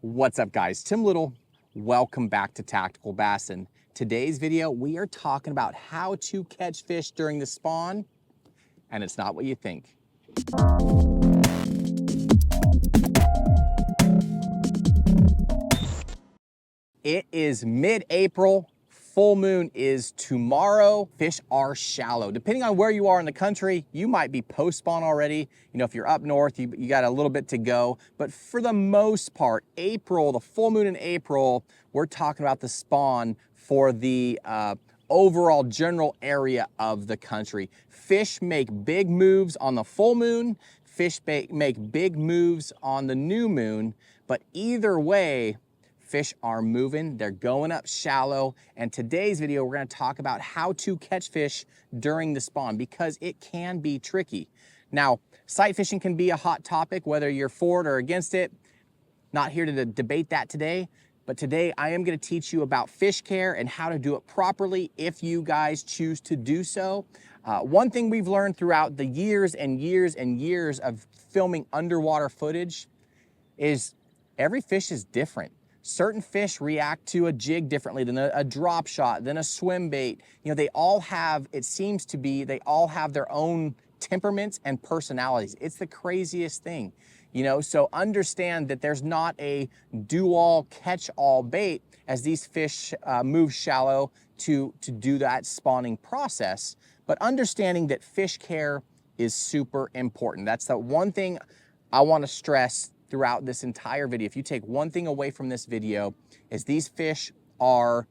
What's up, guys? Tim Little. Welcome back to Tactical Bass. In today's video, we are talking about how to catch fish during the spawn, and it's not what you think. It is mid-April. Full moon is tomorrow. Fish are shallow. Depending on where you are in the country, you might be post-spawn already. You know, if you're up north, you got a little bit to go. But for the most part, April, the full moon in April, we're talking about the spawn for the overall general area of the country. Fish make big moves on the full moon. Fish make big moves on the new moon. But either way, fish are moving, they're going up shallow, and today's video we're going to talk about how to catch fish during the spawn because it can be tricky. Now, sight fishing can be a hot topic, whether you're for it or against it. Not here to debate that today, but today I am going to teach you about fish care and how to do it properly if you guys choose to do so. One thing we've learned throughout the years and years and years of filming underwater footage is every fish is different. Certain fish react to a jig differently than a drop shot, than a swim bait. You know, they all have, it seems to be, they all have their own temperaments and personalities. It's the craziest thing, you know, so understand that there's not a do-all, catch-all bait as these fish move shallow to do that spawning process. But understanding that fish care is super important. That's the one thing I want to stress throughout this entire video. If you take one thing away from this video, is these fish are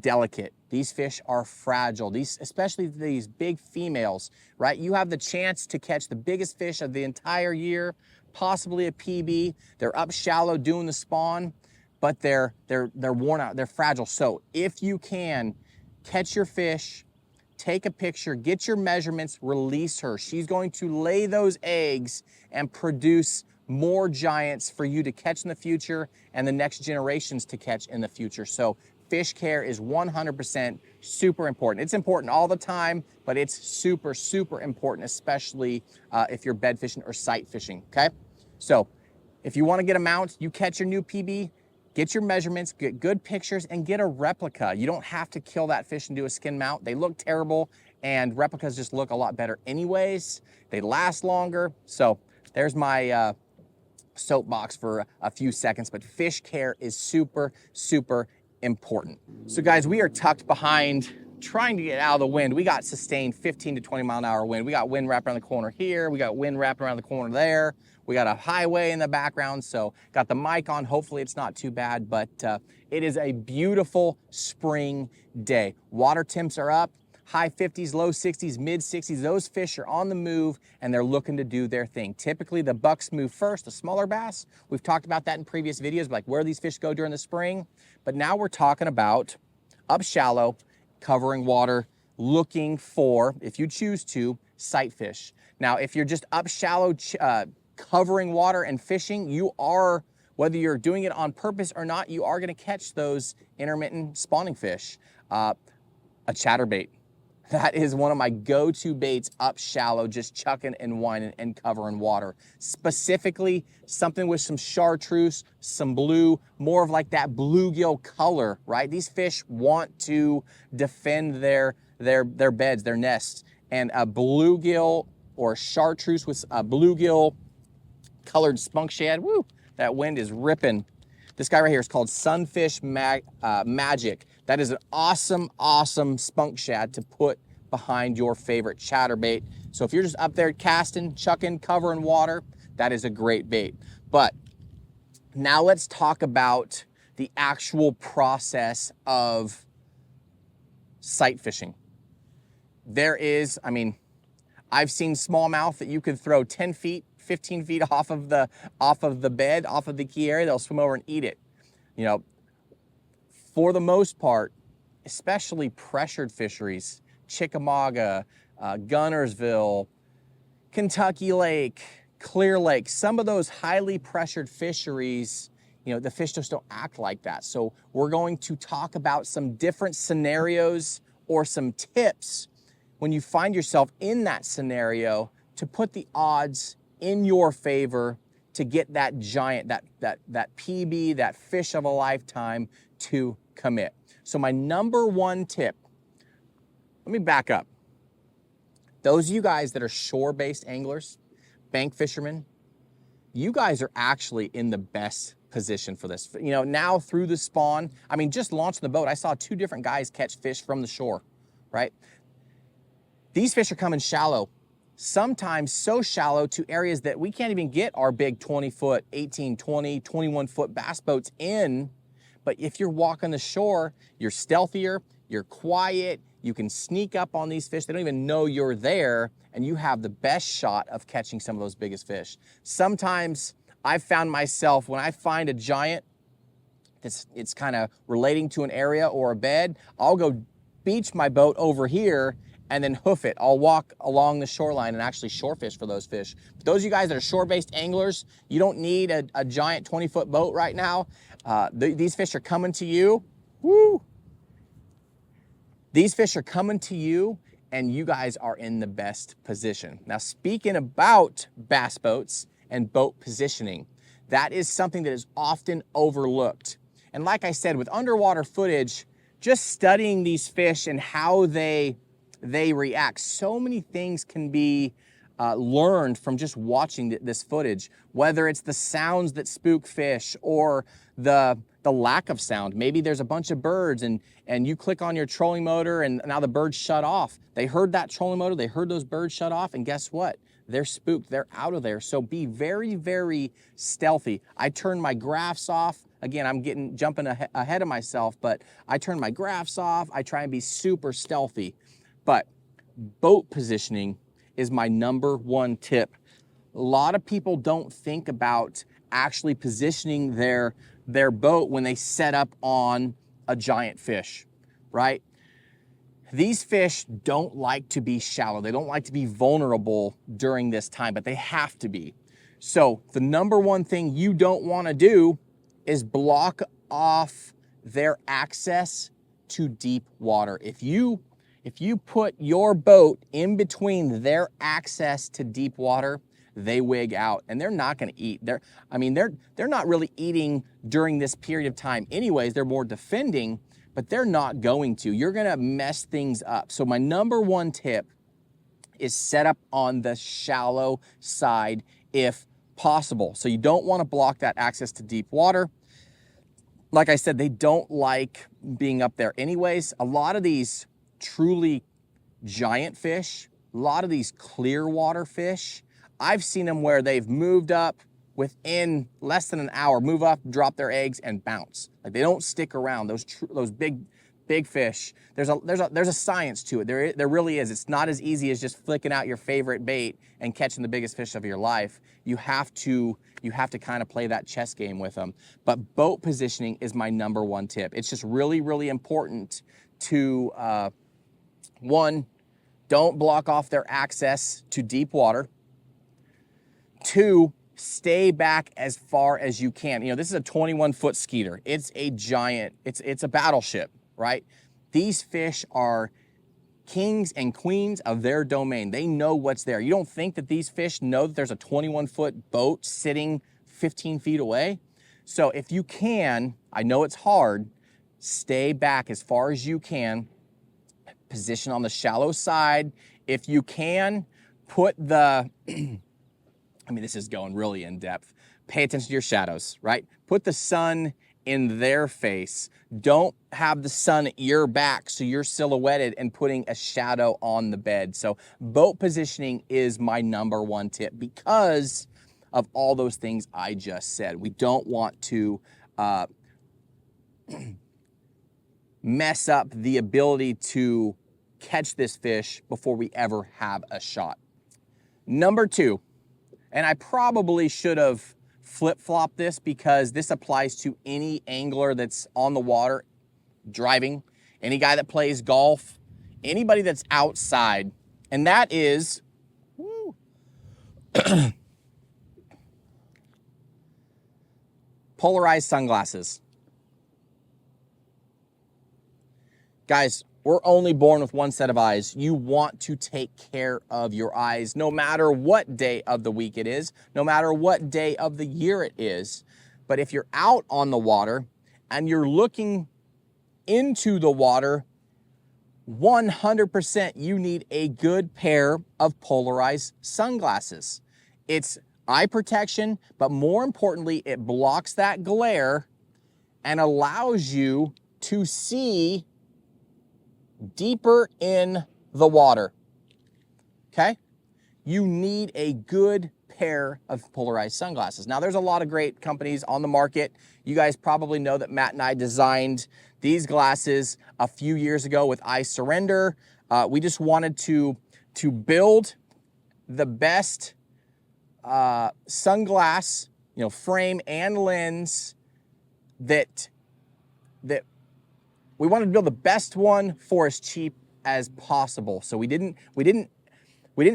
delicate. These fish are fragile. Especially these big females, right? You have the chance to catch the biggest fish of the entire year, possibly a PB. They're up shallow doing the spawn, but they're worn out. They're fragile. So if you can catch your fish, take a picture, get your measurements, release her. She's going to lay those eggs and produce more giants for you to catch in the future and the next generations to catch in the future. So fish care is 100% super important. It's important all the time, but it's super, super important, especially if you're bed fishing or sight fishing, okay? So if you want to get a mount, you catch your new PB, get your measurements, get good pictures, and get a replica. You don't have to kill that fish and do a skin mount. They look terrible, and replicas just look a lot better anyways. They last longer. So there's my soapbox for a few seconds, but fish care is super, super important. So guys, we are tucked behind, trying to get out of the wind. We got sustained 15 to 20 mile an hour wind. We got wind wrapped around the corner here. We got wind wrapped around the corner there. We got a highway in the background, so got the mic on. Hopefully it's not too bad, but it is a beautiful spring day. Water temps are up. High 50s, low 60s, mid 60s. Those fish are on the move and they're looking to do their thing. Typically the bucks move first, the smaller bass. We've talked about that in previous videos, like where these fish go during the spring. But now we're talking about up shallow, covering water, looking for, if you choose to, sight fish. Now, if you're just up shallow, covering water and fishing, you are, whether you're doing it on purpose or not, you are gonna catch those intermittent spawning fish. A chatterbait. That is one of my go-to baits up shallow, just chucking and whining and covering water. Specifically, something with some chartreuse, some blue, more of like that bluegill color, right? These fish want to defend their beds, their nests. And a bluegill or chartreuse with a bluegill colored spunk shad, woo, that wind is ripping. This guy right here is called Sunfish Magic. That is an awesome, awesome spunk shad to put behind your favorite chatterbait. So if you're just up there casting, chucking, covering water, that is a great bait. But now let's talk about the actual process of sight fishing. There is, I mean, I've seen smallmouth that you could throw 10 feet, 15 feet off of the bed, off of the key area. They'll swim over and eat it. You know, for the most part, especially pressured fisheries, Chickamauga, Gunnersville, Kentucky Lake, Clear Lake, some of those highly pressured fisheries, you know, the fish just don't act like that. So we're going to talk about some different scenarios or some tips when you find yourself in that scenario to put the odds in your favor to get that giant, that PB, that fish of a lifetime to commit. So my number one tip, let me back up. Those of you guys that are shore-based anglers, bank fishermen, you guys are actually in the best position for this. You know, now through the spawn, I mean, just launching the boat, I saw 2 different guys catch fish from the shore, right? These fish are coming shallow, sometimes so shallow to areas that we can't even get our big 20-foot, 18, 20, 21-foot bass boats in. But if you're walking the shore, you're stealthier, you're quiet, you can sneak up on these fish. They don't even know you're there, and you have the best shot of catching some of those biggest fish. Sometimes I've found myself, when I find a giant, it's kind of relating to an area or a bed, I'll go beach my boat over here and then hoof it. I'll walk along the shoreline and actually shore fish for those fish. But those of you guys that are shore-based anglers, you don't need a giant 20-foot boat right now. These fish are coming to you. Woo! These fish are coming to you, and you guys are in the best position. Now, speaking about bass boats and boat positioning, that is something that is often overlooked. And like I said, with underwater footage, just studying these fish and how they react, so many things can be learned from just watching this footage, whether it's the sounds that spook fish or the lack of sound. Maybe there's a bunch of birds and you click on your trolling motor and now the birds shut off. They heard that trolling motor, they heard those birds shut off, and guess what? They're spooked, they're out of there. So be very, very stealthy. I turn my graphs off. Again, I'm jumping ahead of myself, but I turn my graphs off. I try and be super stealthy. But boat positioning is my number one tip. A lot of people don't think about actually positioning their boat when they set up on a giant fish, right? These fish don't like to be shallow. They don't like to be vulnerable during this time, but they have to be. So the number one thing you don't want to do is block off their access to deep water. If you put your boat in between their access to deep water, they wig out and they're not going to eat. They're not really eating during this period of time anyways. They're more defending, but they're not going to. You're going to mess things up. So my number one tip is set up on the shallow side if possible. So you don't want to block that access to deep water. Like I said, they don't like being up there anyways. A lot of these truly giant fish, a lot of these clear water fish, I've seen them where they've moved up within less than an hour, move up, drop their eggs, and bounce. Like they don't stick around. Those big fish. There's a science to it. There really is. It's not as easy as just flicking out your favorite bait and catching the biggest fish of your life. You have to kind of play that chess game with them. But boat positioning is my number one tip. It's just really, really important to one, don't block off their access to deep water. 2, stay back as far as you can. You know, this is a 21-foot skeeter. It's a giant, it's a battleship, right? These fish are kings and queens of their domain. They know what's there. You don't think that these fish know that there's a 21-foot boat sitting 15 feet away? So if you can, I know it's hard, stay back as far as you can, position on the shallow side. If you can, put the, I mean, this is going really in depth. Pay attention to your shadows, right? Put the sun in their face. Don't have the sun at your back so you're silhouetted and putting a shadow on the bed. So boat positioning is my number one tip because of all those things I just said. We don't want to mess up the ability to catch this fish before we ever have a shot. Number 2, and I probably should have flip-flopped this because this applies to any angler that's on the water, driving, any guy that plays golf, anybody that's outside, and that is polarized sunglasses. Guys, We're only born with one set of eyes. You want to take care of your eyes no matter what day of the week it is, no matter what day of the year it is. But if you're out on the water and you're looking into the water, 100% you need a good pair of polarized sunglasses. It's eye protection, but more importantly, it blocks that glare and allows you to see deeper in the water, okay? You need a good pair of polarized sunglasses. Now, there's a lot of great companies on the market. You guys probably know that Matt and I designed these glasses a few years ago with Eye Surrender. We just wanted to build the best sunglass, frame and lens that we wanted to build the best one for as cheap as possible. So we didn't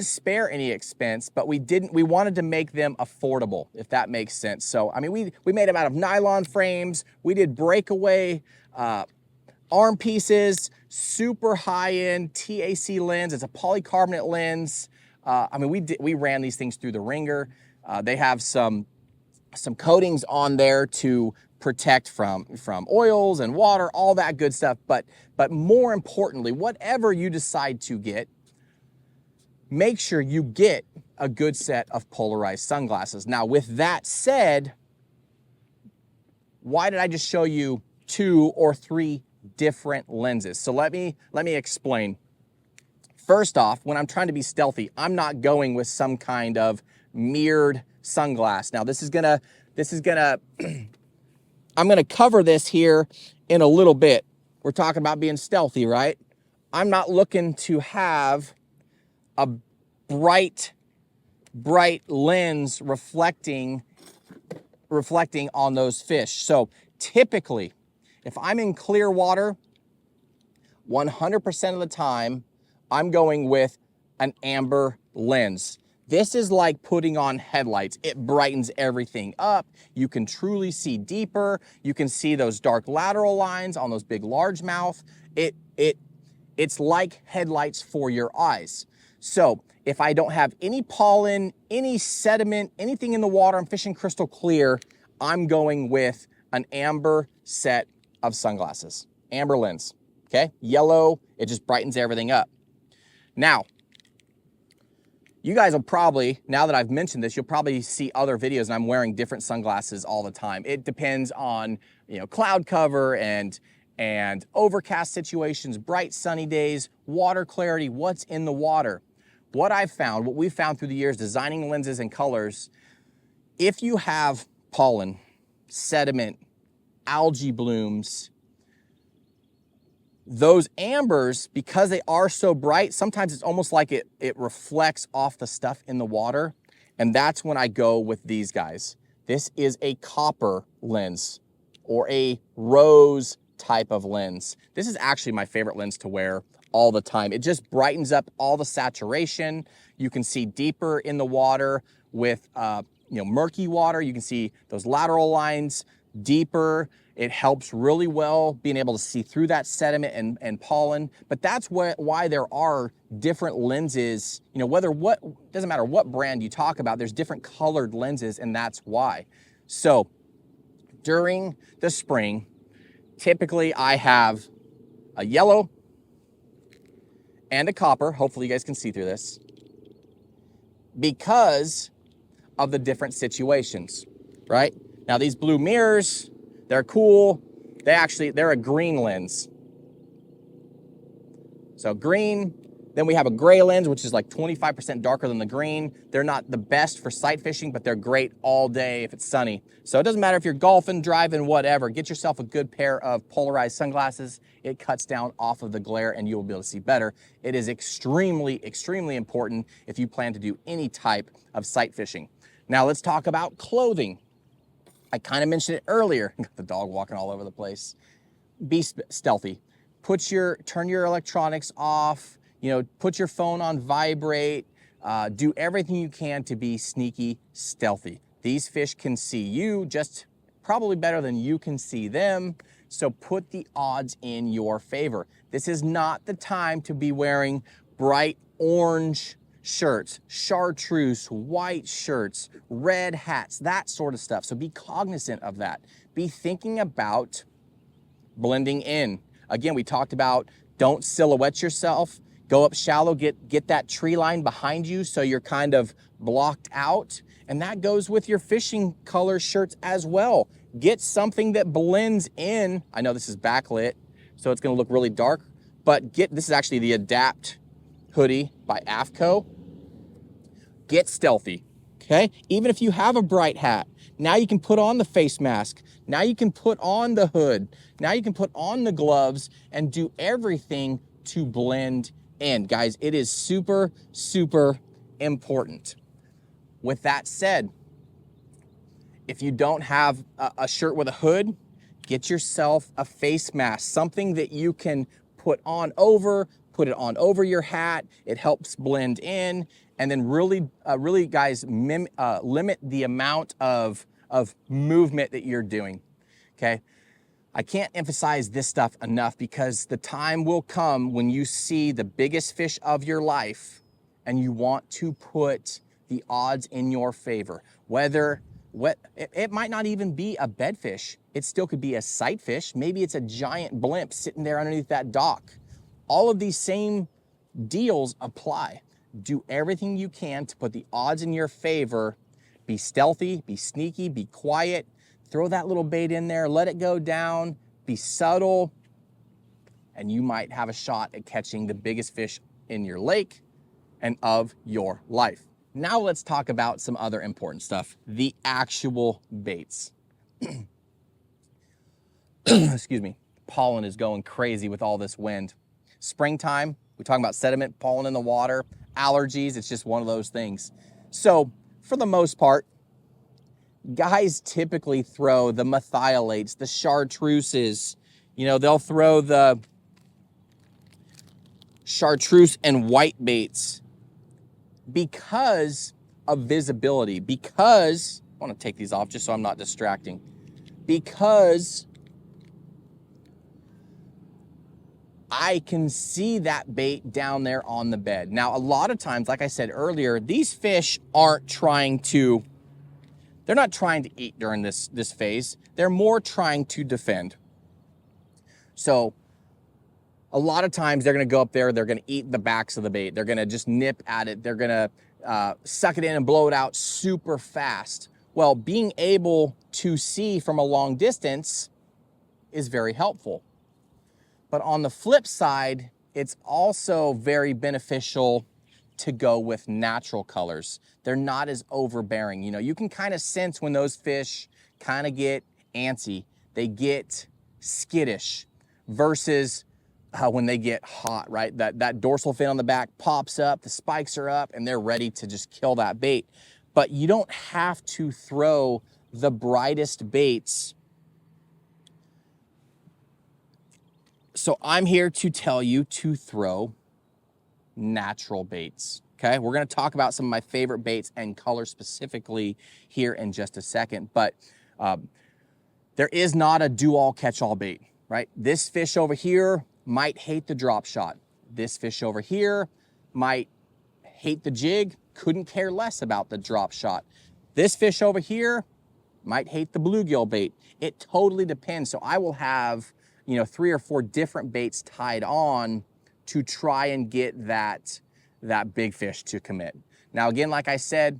spare any expense, but we wanted to make them affordable, if that makes sense. So, I mean, we made them out of nylon frames. We did breakaway arm pieces, super high-end TAC lens. It's a polycarbonate lens. I mean, we ran these things through the ringer. They have some coatings on there to protect from oils and water, all that good stuff. But more importantly, whatever you decide to get, make sure you get a good set of polarized sunglasses. Now, with that said, why did I just show you 2 or 3 different lenses? So let me explain. First off, when I'm trying to be stealthy, I'm not going with some kind of mirrored sunglass. Now, I'm gonna cover this here in a little bit. We're talking about being stealthy, right? I'm not looking to have a bright lens reflecting on those fish. So typically, if I'm in clear water, 100% of the time, I'm going with an amber lens. This is like putting on headlights. It brightens everything up. You can truly see deeper. You can see those dark lateral lines on those big largemouth. It's like headlights for your eyes. So if I don't have any pollen, any sediment, anything in the water, I'm fishing crystal clear, I'm going with an amber set of sunglasses. Amber lens, okay? Yellow, it just brightens everything up. Now, you guys will probably, now that I've mentioned this, you'll probably see other videos and I'm wearing different sunglasses all the time. It depends on, cloud cover and overcast situations, bright sunny days, water clarity, what's in the water. What we've found through the years designing lenses and colors, if you have pollen, sediment, algae blooms, those ambers, because they are so bright, sometimes it's almost like it reflects off the stuff in the water. And that's when I go with these guys. This is a copper lens or a rose type of lens. This is actually my favorite lens to wear all the time. It just brightens up all the saturation. You can see deeper in the water with murky water. You can see those lateral lines deeper. It helps really well being able to see through that sediment and pollen. But that's why there are different lenses, doesn't matter what brand you talk about, there's different colored lenses, and that's why. So during the spring, typically I have a yellow and a copper. Hopefully you guys can see through this because of the different situations, right? Now these blue mirrors, they're cool. They're a green lens. So green, then we have a gray lens, which is like 25% darker than the green. They're not the best for sight fishing, but they're great all day if it's sunny. So it doesn't matter if you're golfing, driving, whatever. Get yourself a good pair of polarized sunglasses. It cuts down off of the glare and you will be able to see better. It is extremely, extremely important if you plan to do any type of sight fishing. Now let's talk about clothing. I kind of mentioned it earlier. Got the dog walking all over the place. Be stealthy. Turn your electronics off. Put your phone on vibrate. Do everything you can to be sneaky, stealthy. These fish can see you just probably better than you can see them. So put the odds in your favor. This is not the time to be wearing bright orange shirts, chartreuse, white shirts, red hats, that sort of stuff. So be cognizant of that. Be thinking about blending in. Again, we talked about don't silhouette yourself. Go up shallow, get that tree line behind you so you're kind of blocked out. And that goes with your fishing color shirts as well. Get something that blends in. I know this is backlit, so it's gonna look really dark, but this is actually the Adapt hoodie by AFCO. Get Stealthy, okay? Even if you have a bright hat, now you can put on the face mask. Now you can put on the hood. Now you can put on the gloves and do everything to blend in. Guys, it is super, super important. With that said, if you don't have a shirt with a hood, get yourself a face mask, something that you can put it on over your hat. It helps blend in. And then really guys, limit the amount of movement that you're doing, okay? I can't emphasize this stuff enough because the time will come when you see the biggest fish of your life and you want to put the odds in your favor. It might not even be a bedfish. It still could be a sight fish. Maybe it's a giant blimp sitting there underneath that dock. All of these same deals apply. Do everything you can to put the odds in your favor. Be stealthy, be sneaky, be quiet. Throw that little bait in there, let it go down, be subtle, and you might have a shot at catching the biggest fish in your lake and of your life. Now let's talk about some other important stuff, the actual baits. Excuse me, pollen is going crazy with all this wind. Springtime, we're talking about sediment, pollen in the water, allergies, it's just one of those things. So for the most part, guys typically throw the methylates, the chartreuses, you know, they'll throw the chartreuse and white baits because of visibility, because, I want to take these off just so I'm not distracting, because I can see that bait down there on the bed. Now, a lot of times, like I said earlier, these fish aren't trying to, they're not trying to eat during this phase. They're more trying to defend. So a lot of times they're gonna go up there, they're gonna eat the backs of the bait. They're gonna just nip at it. They're gonna suck it in and blow it out super fast. Well, being able to see from a long distance is very helpful. But on the flip side, it's also very beneficial to go with natural colors. They're not as overbearing. You know, you can kind of sense when those fish kind of get antsy, they get skittish versus when they get hot, right? That dorsal fin on the back pops up, the spikes are up, and they're ready to just kill that bait. But you don't have to throw the brightest baits. So I'm here to tell you to throw natural baits, okay? We're gonna talk about some of my favorite baits and colors specifically here in just a second, but there is not a do-all catch-all bait, right? This fish over here might hate the drop shot. This fish over here might hate the jig, couldn't care less about the drop shot. This fish over here might hate the bluegill bait. It totally depends. So I will have, you know, 3 or 4 different baits tied on to try and get that big fish to commit. Now, again, like I said,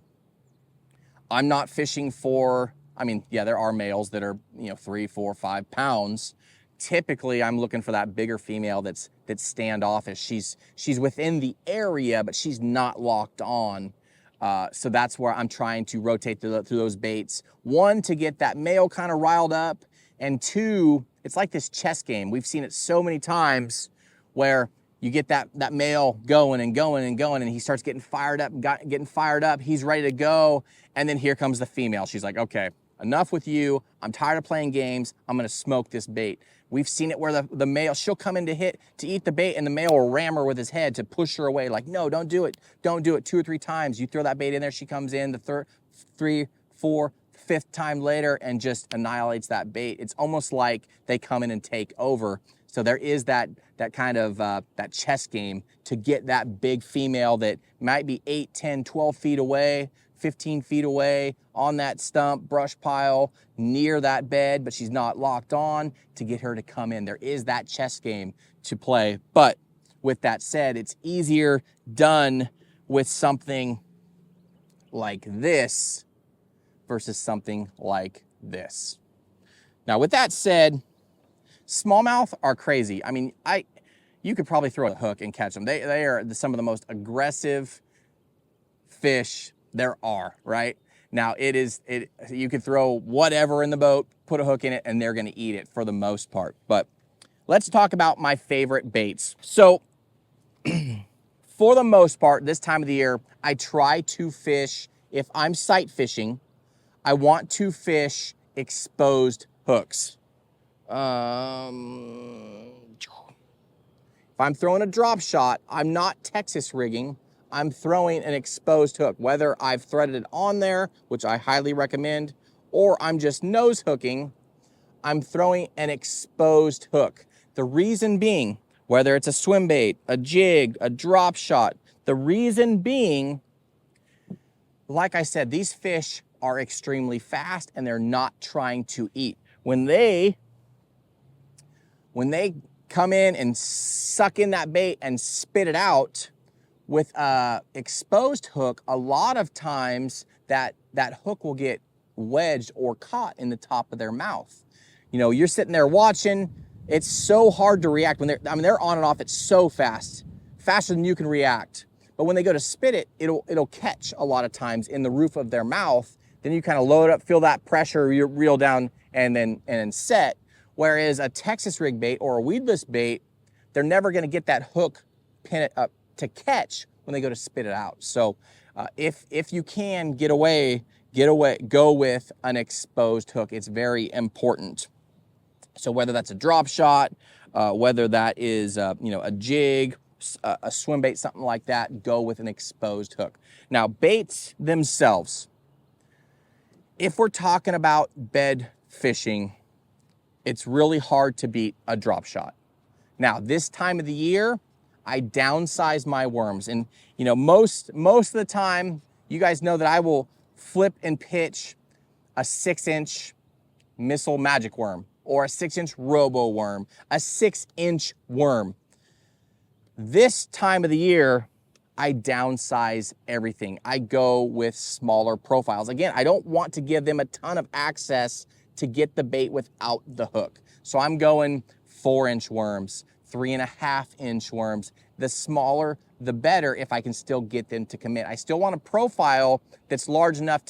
I'm not fishing for, I mean, yeah, there are males that are, you know, 3, 4, 5 pounds. Typically, I'm looking for that bigger female that's standoffish. She's within the area, but she's not locked on. So that's where I'm trying to rotate through those baits. 1, to get that male kind of riled up, and 2, it's like this chess game. We've seen it so many times where you get that male going and going and going, and he starts getting fired up, he's ready to go, and then here comes the female. She's like, okay, enough with you. I'm tired of playing games. I'm gonna smoke this bait. We've seen it where the male, she'll come in to eat the bait, and the male will ram her with his head to push her away. Like, no, don't do it. Don't do it. 2 or 3 times. You throw that bait in there, she comes in, the 3, 4, fifth time later and just annihilates that bait. It's almost like they come in and take over. So there is that kind of that chess game to get that big female that might be 8, 10, 12 feet away, 15 feet away on that stump, brush pile, near that bed, but she's not locked on, to get her to come in. There is that chess game to play. But with that said, it's easier done with something like this versus something like this. Now, with that said, smallmouth are crazy. I mean, you could probably throw a hook and catch them. They are some of the most aggressive fish there are, right? Now, you could throw whatever in the boat, put a hook in it, and they're gonna eat it for the most part. But let's talk about my favorite baits. So, for the most part, this time of the year, I try to fish, if I'm sight fishing, I want to fish exposed hooks. If I'm throwing a drop shot, I'm not Texas rigging. I'm throwing an exposed hook, whether I've threaded it on there, which I highly recommend, or I'm just nose hooking, I'm throwing an exposed hook. The reason being, whether it's a swim bait, a jig, a drop shot, the reason being, like I said, these fish are extremely fast and they're not trying to eat. When they come in and suck in that bait and spit it out, with a exposed hook, a lot of times that hook will get wedged or caught in the top of their mouth. You know, you're sitting there watching, it's so hard to react when they're on and off, it's so fast, faster than you can react. But when they go to spit it, it'll catch a lot of times in the roof of their mouth. Then you kind of load up, feel that pressure, you reel down and then set. Whereas a Texas rig bait or a weedless bait, they're never gonna get that hook pin it up to catch when they go to spit it out. So if you can go with an exposed hook. It's very important. So whether that's a drop shot, whether that is a jig, a swim bait, something like that, go with an exposed hook. Now, baits themselves, if we're talking about bed fishing, it's really hard to beat a drop shot. Now, this time of the year, I downsize my worms. And most of the time, you guys know that I will flip and pitch a 6-inch missile magic worm or a 6-inch robo worm, a 6-inch worm. This time of the year, I downsize everything. I go with smaller profiles. Again, I don't want to give them a ton of access to get the bait without the hook. So I'm going 4-inch worms, 3.5-inch worms. The smaller, the better, if I can still get them to commit. I still want a profile that's large enough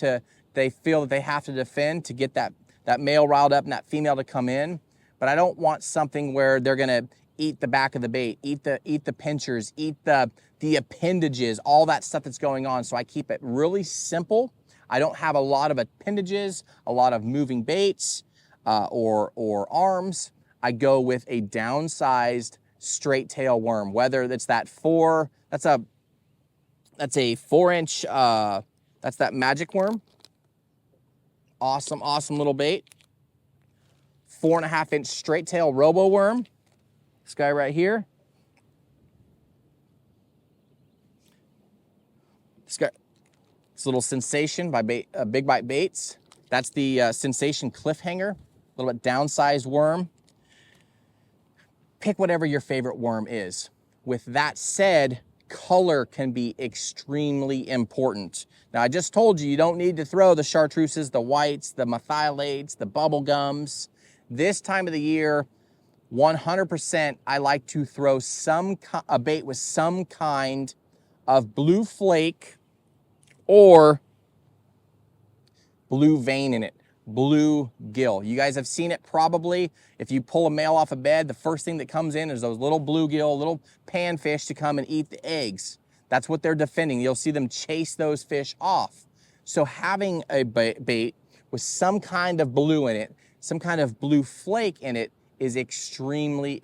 they feel that they have to defend to get that male riled up and that female to come in. But I don't want something where they're gonna eat the back of the bait, eat the pinchers, eat the appendages, all that stuff that's going on. So I keep it really simple. I don't have a lot of appendages, a lot of moving baits or arms. I go with a downsized straight tail worm, whether it's that's a 4-inch, that's that magic worm. Awesome little bait. 4.5-inch straight tail robo worm. This guy right here. This little Sensation by Big Bite Baits. That's the Sensation Cliffhanger, a little bit downsized worm. Pick whatever your favorite worm is. With that said, color can be extremely important. Now, I just told you don't need to throw the chartreuses, the whites, the methylates, the bubble gums. This time of the year, 100%, I like to throw a bait with some kind of blue flake or blue vein in it. Bluegill. You guys have seen it probably. If you pull a male off a bed, the first thing that comes in is those little bluegill, little panfish to come and eat the eggs. That's what they're defending. You'll see them chase those fish off. So having a bait with some kind of blue in it, some kind of blue flake in it, is extremely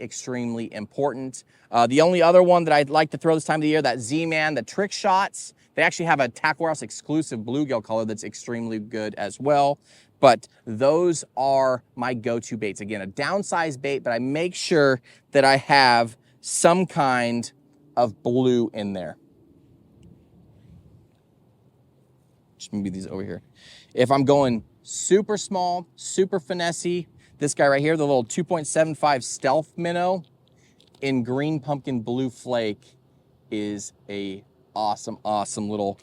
important. The only other one that I'd like to throw this time of the year, that Z-Man, the trick shots, they actually have a Tackle Warehouse exclusive bluegill color that's extremely good as well. But those are my go-to baits. Again, a downsized bait, but I make sure that I have some kind of blue in there. Just move these over here. If I'm going super small, super finessey, this guy right here, the little 2.75 Stealth minnow in green pumpkin blue flake is a awesome little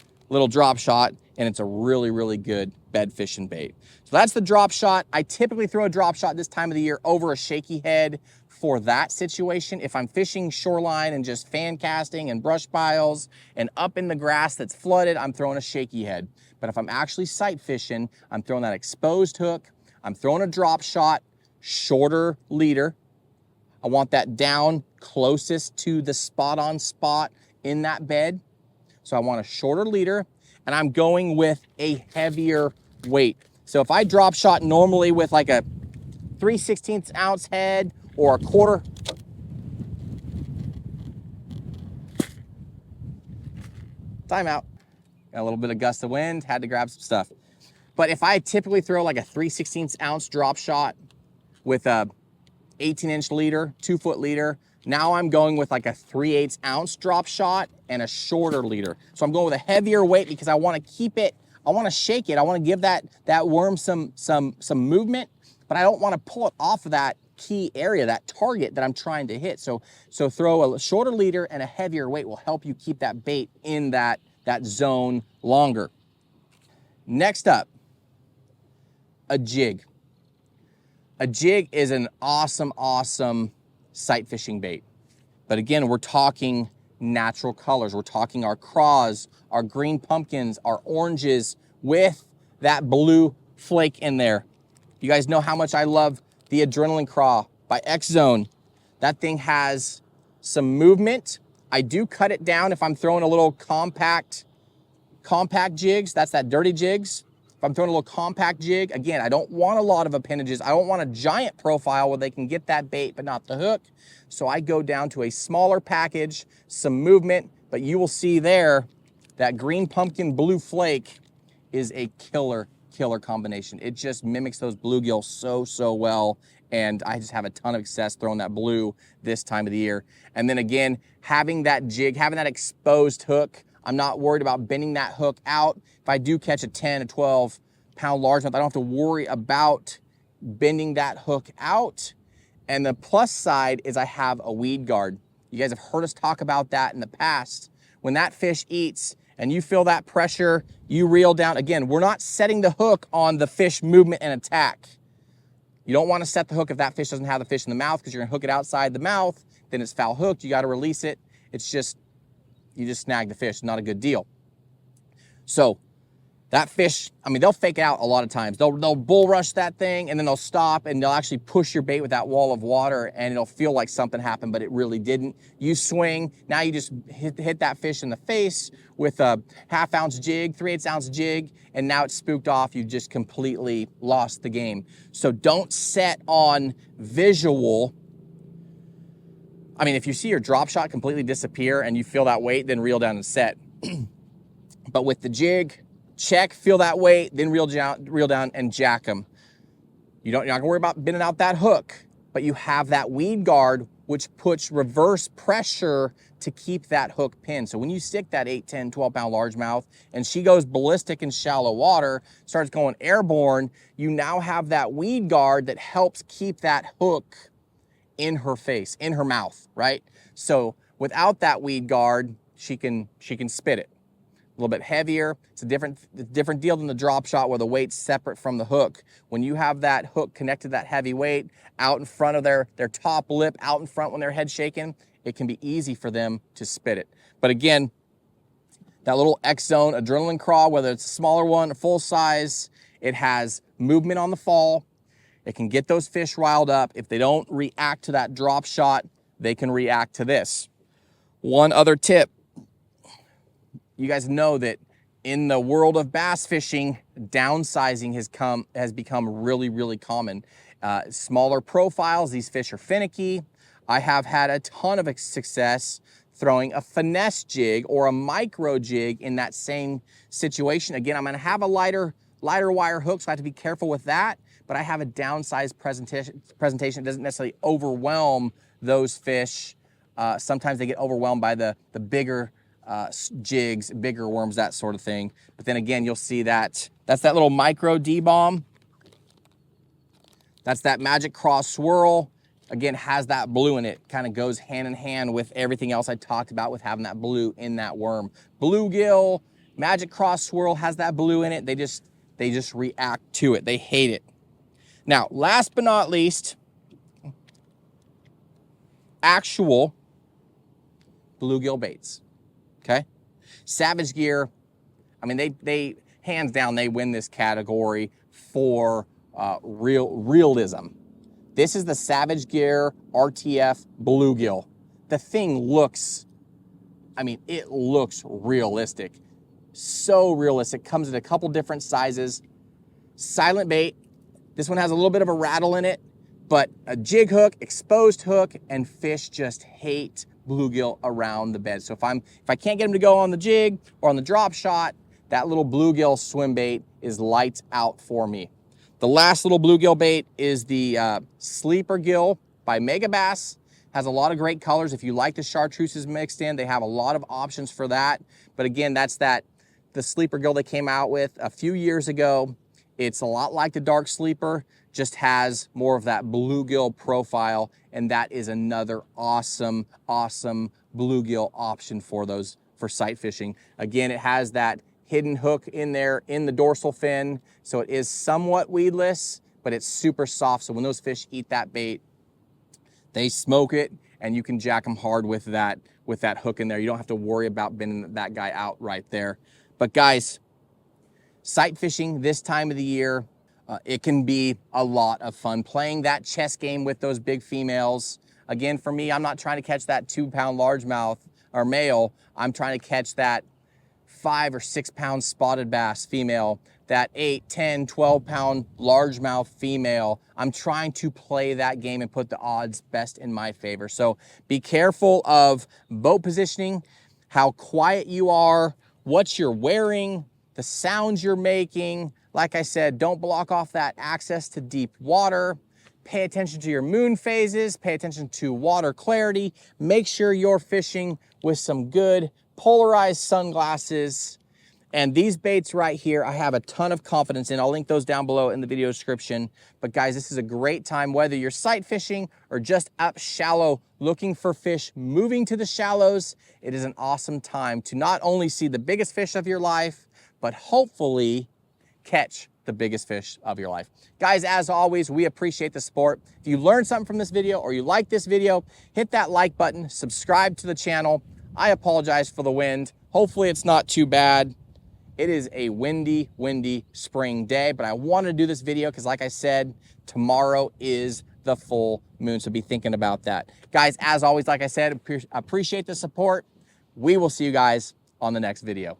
drop shot, and it's a really good bed fishing bait. So that's the drop shot. I typically throw a drop shot this time of the year over a shaky head for that situation. If I'm fishing shoreline and just fan casting and brush piles and up in the grass that's flooded, I'm throwing a shaky head. But if I'm actually sight fishing, I'm throwing that exposed hook, I'm throwing a drop shot, shorter leader. I want that down closest to the spot-on spot in that bed. So I want a shorter leader, and I'm going with a heavier weight. So if I drop shot normally with like a 3/16 ounce head or a quarter, timeout. Got a little bit of gust of wind, had to grab some stuff. But if I typically throw like a 3/16 ounce drop shot with a 18-inch leader, 2-foot leader, now I'm going with like a 3/8 ounce drop shot and a shorter leader. So I'm going with a heavier weight because I want to keep it, I want to shake it, I want to give that worm some movement, but I don't want to pull it off of that key area, that target that I'm trying to hit. So throw a shorter leader and a heavier weight will help you keep that bait in that zone longer. Next up, a jig. A jig is an awesome sight fishing bait. But again, we're talking natural colors. We're talking our craws, our green pumpkins, our oranges with that blue flake in there. You guys know how much I love the Adrenaline Craw by X Zone. That thing has some movement. I do cut it down if I'm throwing a little compact jigs. That's that dirty jigs. If I'm throwing a little compact jig, again, I don't want a lot of appendages. I don't want a giant profile where they can get that bait but not the hook. So I go down to a smaller package, some movement, but you will see there that green pumpkin blue flake is a killer combination. It just mimics those bluegill so well, and I just have a ton of success throwing that blue this time of the year. And then again, having that jig, having that exposed hook, I'm not worried about bending that hook out. If I do catch a 10 or 12 pound largemouth, I don't have to worry about bending that hook out. And the plus side is I have a weed guard. You guys have heard us talk about that in the past. When that fish eats and you feel that pressure, you reel down. Again, we're not setting the hook on the fish movement and attack. You don't want to set the hook if that fish doesn't have the fish in the mouth, because you're going to hook it outside the mouth, then it's foul hooked. You got to release it. It's just, you just snag the fish. Not a good deal. So that fish, I mean, they'll fake it out a lot of times. They'll bull rush that thing, and then they'll stop, and they'll actually push your bait with that wall of water, and it'll feel like something happened, but it really didn't. You swing, now you just hit that fish in the face with a 1/2 ounce jig, 3/8 ounce jig, and now it's spooked off. You just completely lost the game. So don't set on visual. I mean, if you see your drop shot completely disappear and you feel that weight, then reel down and set. But with the jig, check, feel that weight, then reel down and jack them. You're not gonna worry about bending out that hook, but you have that weed guard, which puts reverse pressure to keep that hook pinned. So when you stick that 8, 10, 12 pound largemouth and she goes ballistic in shallow water, starts going airborne, you now have that weed guard that helps keep that hook in her face, in her mouth, right? So without that weed guard, she can spit it. A little bit heavier. It's a different deal than the drop shot where the weight's separate from the hook. When you have that hook connected to that heavy weight out in front of their top lip, out in front when their head's shaking, it can be easy for them to spit it. But again, that little X Zone Adrenaline Craw, whether it's a smaller one or full size, it has movement on the fall. It can get those fish riled up. If they don't react to that drop shot, they can react to this. One other tip. You guys know that in the world of bass fishing, downsizing has become really common. Smaller profiles, these fish are finicky. I have had a ton of success throwing a finesse jig or a micro jig in that same situation. Again, I'm gonna have a lighter lighter wire hooks, so I have to be careful with that, but I have a downsized presentation. It doesn't necessarily overwhelm those fish. Sometimes they get overwhelmed by the bigger jigs, bigger worms, that sort of thing. But then again, you'll see that that's that little micro D-bomb. That's that Magic Cross swirl. Again, has that blue in it. Kind of goes hand in hand with everything else I talked about with having that blue in that worm. Bluegill, Magic Cross swirl has that blue in it. They just react to it. They hate it. Now, last but not least, actual bluegill baits. Okay? Savage Gear, I mean, they hands down, they win this category for realism. This is the Savage Gear RTF bluegill. The thing looks, I mean, it looks realistic. So realistic. Comes in a couple different sizes. Silent bait. This one has a little bit of a rattle in it, but a jig hook, exposed hook, and fish just hate bluegill around the bed. So if I can't get them to go on the jig or on the drop shot, that little bluegill swim bait is lights out for me. The last little bluegill bait is the Sleeper Gill by Megabass. Has a lot of great colors. If you like the chartreuses mixed in, they have a lot of options for that. But again, that's the Sleeper Gill they came out with a few years ago. It's a lot like the Dark Sleeper, just has more of that bluegill profile, and that is another awesome, awesome bluegill option for sight fishing. Again, it has that hidden hook in there in the dorsal fin, so it is somewhat weedless, but it's super soft. So when those fish eat that bait, they smoke it, and you can jack them hard with that hook in there. You don't have to worry about bending that guy out right there. But guys, sight fishing this time of the year, it can be a lot of fun. Playing that chess game with those big females. Again, for me, I'm not trying to catch that 2-pound largemouth or male. I'm trying to catch that 5 or 6 pound spotted bass female, that 8, 10, 12 pound largemouth female. I'm trying to play that game and put the odds best in my favor. So be careful of boat positioning, how quiet you are, what you're wearing, the sounds you're making. Like I said, don't block off that access to deep water. Pay attention to your moon phases, pay attention to water clarity. Make sure you're fishing with some good polarized sunglasses. And these baits right here, I have a ton of confidence in. I'll link those down below in the video description. But guys, this is a great time, whether you're sight fishing or just up shallow looking for fish moving to the shallows. It is an awesome time to not only see the biggest fish of your life, but hopefully catch the biggest fish of your life. Guys, as always, we appreciate the support. If you learned something from this video or you like this video, hit that like button, subscribe to the channel. I apologize for the wind. Hopefully it's not too bad. It is a windy spring day, but I wanted to do this video because, like I said, tomorrow is the full moon, so be thinking about that. Guys, as always, like I said, appreciate the support. We will see you guys on the next video.